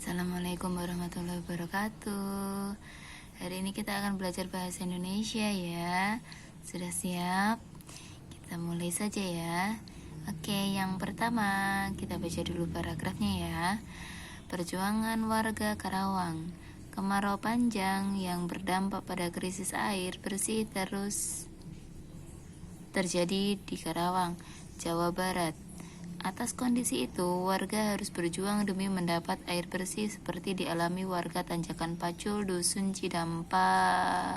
Assalamualaikum warahmatullahi wabarakatuh. Hari ini kita akan belajar bahasa Indonesia ya. Sudah siap? Kita mulai saja ya. Oke, yang pertama kita baca dulu paragrafnya ya. Perjuangan warga Karawang. Kemarau panjang yang berdampak pada krisis air bersih terus terjadi di Karawang, Jawa Barat. Atas kondisi itu, warga harus berjuang demi mendapat air bersih seperti dialami warga Tanjakan Pacul, Dusun Cidampa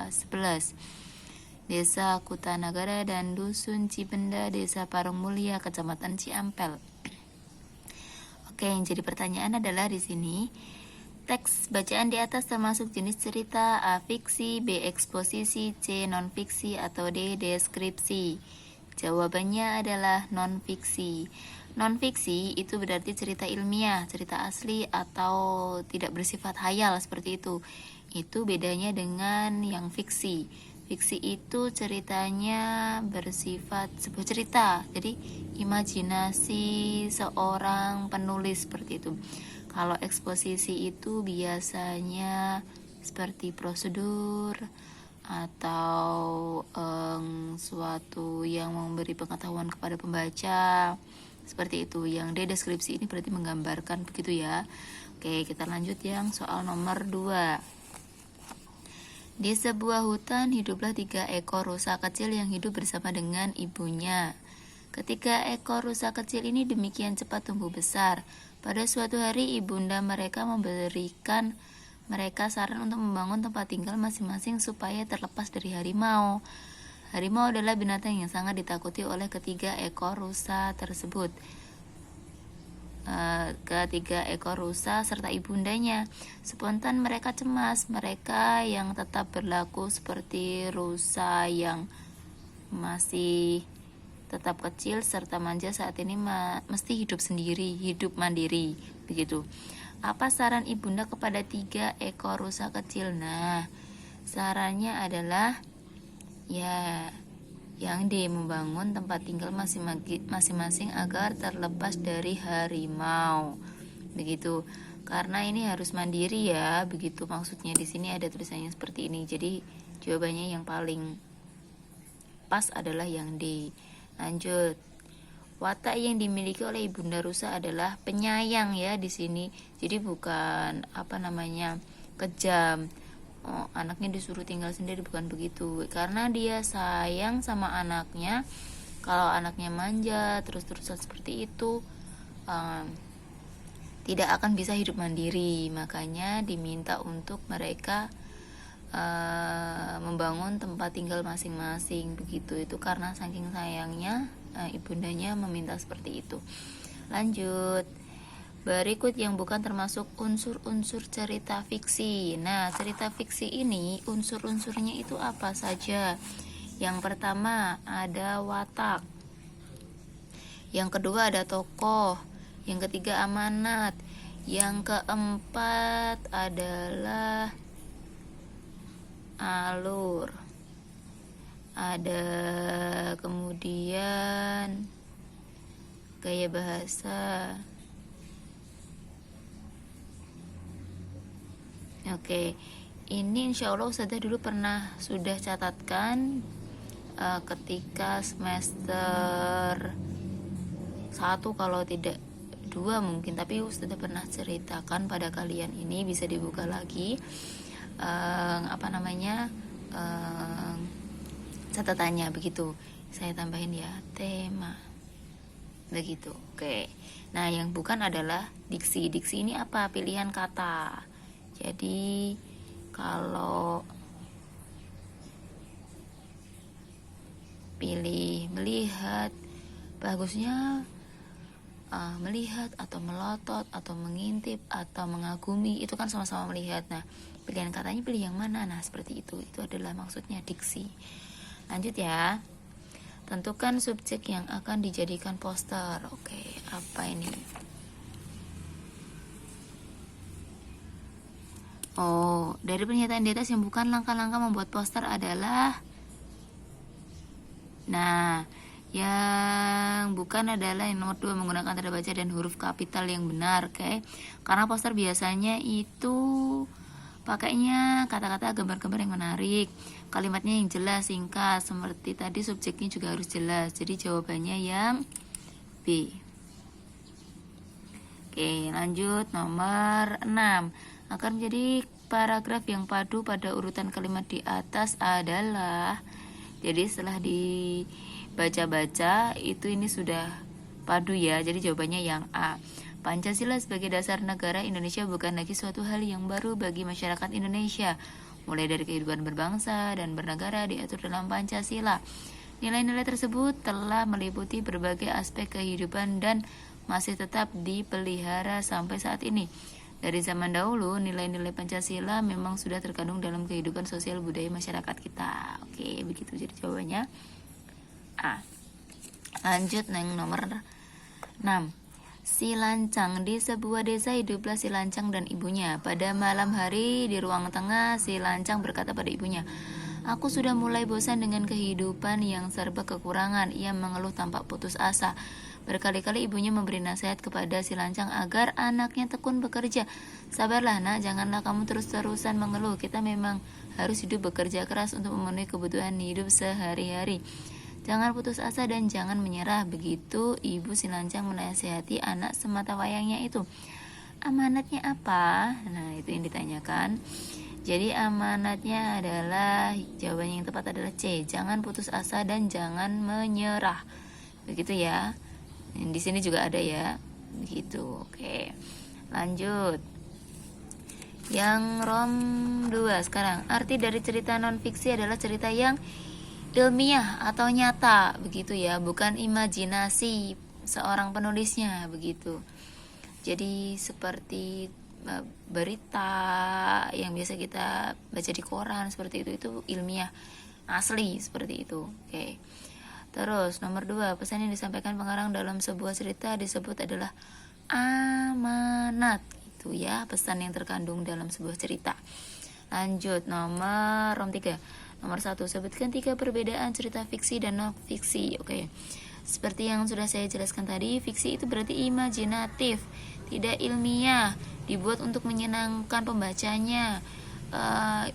11, Desa Kutanagara, dan Dusun Cibenda, Desa Parung Mulia, Kecamatan Ciampel. Oke, yang jadi pertanyaan adalah di sini, teks bacaan di atas termasuk jenis cerita A. Fiksi, B. Eksposisi, C. Non-fiksi, atau D. Deskripsi. Jawabannya adalah non-fiksi. Non-fiksi itu berarti cerita ilmiah, cerita asli atau tidak bersifat hayal seperti itu. Itu bedanya dengan yang fiksi. Fiksi itu ceritanya bersifat sebuah cerita, jadi imajinasi seorang penulis seperti itu. Kalau eksposisi itu biasanya seperti prosedur atau suatu yang memberi pengetahuan kepada pembaca seperti itu. Yang D, deskripsi ini berarti menggambarkan begitu ya. Oke, kita lanjut yang soal nomor 2. Di sebuah hutan hiduplah 3 ekor rusa kecil yang hidup bersama dengan ibunya. Ketiga ekor rusa kecil ini demikian cepat tumbuh besar. Pada suatu hari ibunda mereka memberikan mereka saran untuk membangun tempat tinggal masing-masing supaya terlepas dari harimau. Harimau adalah binatang yang sangat ditakuti oleh ketiga ekor rusa tersebut. Ketiga ekor rusa serta ibundanya. Spontan mereka cemas. Mereka yang tetap berlaku seperti rusa yang masih tetap kecil serta manja saat ini mesti hidup sendiri, hidup mandiri, begitu. Apa saran ibunda kepada 3 ekor rusa kecil? Nah, sarannya adalah ya yang D, membangun tempat tinggal masing-masing agar terlepas dari harimau. Begitu. Karena ini harus mandiri ya, begitu maksudnya. Di sini ada tulisannya seperti ini. Jadi jawabannya yang paling pas adalah yang D. Lanjut. Watak yang dimiliki oleh ibunda rusa adalah penyayang ya di sini. Jadi bukan kejam. Anaknya disuruh tinggal sendiri, bukan begitu. Karena dia sayang sama anaknya. Kalau anaknya manja terus-terusan seperti itu, tidak akan bisa hidup mandiri. Makanya diminta untuk mereka membangun tempat tinggal masing-masing, begitu. Itu karena saking sayangnya ibundanya meminta seperti itu. Lanjut. Berikut yang bukan termasuk unsur-unsur cerita fiksi. Nah, cerita fiksi ini unsur-unsurnya itu apa saja? Yang pertama ada watak. Yang kedua ada tokoh. Yang ketiga amanat. Yang keempat adalah alur. Ada kemudian gaya bahasa. Oke, ini insya Allah Ustazah dulu sudah catatkan ketika semester 1 kalau tidak 2 mungkin, tapi Ustazah pernah ceritakan pada kalian. Ini bisa dibuka lagi catatannya, begitu. Saya tambahin ya, tema, begitu. Oke, nah yang bukan adalah diksi. Diksi ini apa? Pilihan kata. Jadi kalau pilih melihat, bagusnya melihat atau melotot atau mengintip atau mengagumi, itu kan sama-sama melihat. Nah, pilihan katanya pilih yang mana? Nah, seperti itu. Itu adalah maksudnya diksi. Lanjut ya. Tentukan subjek yang akan dijadikan poster. Oke, apa ini? Oh, dari pernyataan di atas yang bukan langkah-langkah membuat poster adalah, nah, Yang bukan adalah yang nomor 2, menggunakan tanda baca dan huruf kapital yang benar. Oke. Karena poster biasanya itu pakainya kata-kata gambar-gambar yang menarik, kalimatnya yang jelas, singkat. Seperti tadi subjeknya juga harus jelas. Jadi jawabannya yang B. Oke, lanjut nomor 6. Akan menjadi paragraf yang padu pada urutan kalimat di atas adalah, jadi setelah dibaca-baca itu ini sudah padu ya. Jadi jawabannya yang A. Pancasila sebagai dasar negara Indonesia bukan lagi suatu hal yang baru bagi masyarakat Indonesia. Mulai dari kehidupan berbangsa dan bernegara diatur dalam Pancasila. Nilai-nilai tersebut telah meliputi berbagai aspek kehidupan dan masih tetap dipelihara sampai saat ini. Dari zaman dahulu, nilai-nilai Pancasila memang sudah terkandung dalam kehidupan sosial budaya masyarakat kita. Oke, begitu jadi jawabannya A. Lanjut yang nomor 6. Si lancang. Di sebuah desa hiduplah si lancang dan ibunya. Pada malam hari di ruang tengah, si lancang berkata pada ibunya, "Aku sudah mulai bosan dengan kehidupan yang serba kekurangan." Ia mengeluh tanpa putus asa. Berkali-kali ibunya memberi nasihat kepada si lancang agar anaknya tekun bekerja. "Sabarlah nak, janganlah kamu terus-terusan mengeluh. Kita memang harus hidup bekerja keras untuk memenuhi kebutuhan hidup sehari-hari. Jangan putus asa dan jangan menyerah." Begitu ibu si lancang menasihati anak semata wayangnya itu. Amanatnya apa? Nah, itu yang ditanyakan. Jadi amanatnya adalah, jawabannya yang tepat adalah C. Jangan putus asa dan jangan menyerah. Begitu ya. Di sini juga ada ya. Begitu. Oke. Lanjut. Yang rom 2 sekarang. Arti dari cerita non fiksi adalah cerita yang ilmiah atau nyata, begitu ya, bukan imajinasi seorang penulisnya, begitu. Jadi seperti berita yang biasa kita baca di koran seperti itu ilmiah asli seperti itu. Oke. Terus nomor 2, pesan yang disampaikan pengarang dalam sebuah cerita disebut adalah amanat, itu ya, pesan yang terkandung dalam sebuah cerita. Lanjut nomor 3. Nomor 1, sebutkan 3 perbedaan cerita fiksi dan non fiksi. Oke. Seperti yang sudah saya jelaskan tadi, fiksi itu berarti imajinatif, tidak ilmiah, dibuat untuk menyenangkan pembacanya.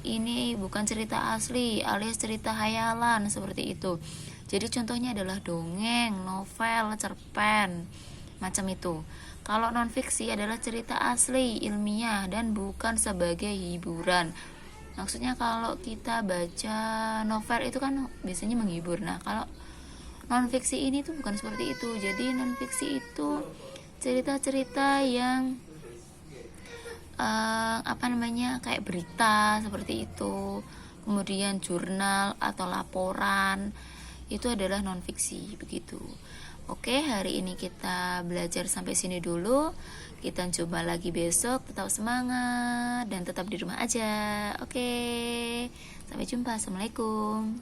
Ini bukan cerita asli alias cerita hayalan seperti itu. Jadi contohnya adalah dongeng, novel, cerpen, macam itu. Kalau non fiksi adalah cerita asli, ilmiah, dan bukan sebagai hiburan. Maksudnya kalau kita baca novel itu kan biasanya menghibur. Nah, kalau non fiksi ini tuh bukan seperti itu. Jadi non fiksi itu cerita-cerita yang kayak berita seperti itu, kemudian jurnal atau laporan, itu adalah non fiksi, begitu. Oke, hari ini kita belajar sampai sini dulu. Kita coba lagi besok. Tetap semangat dan tetap di rumah aja. Oke, sampai jumpa. Assalamualaikum.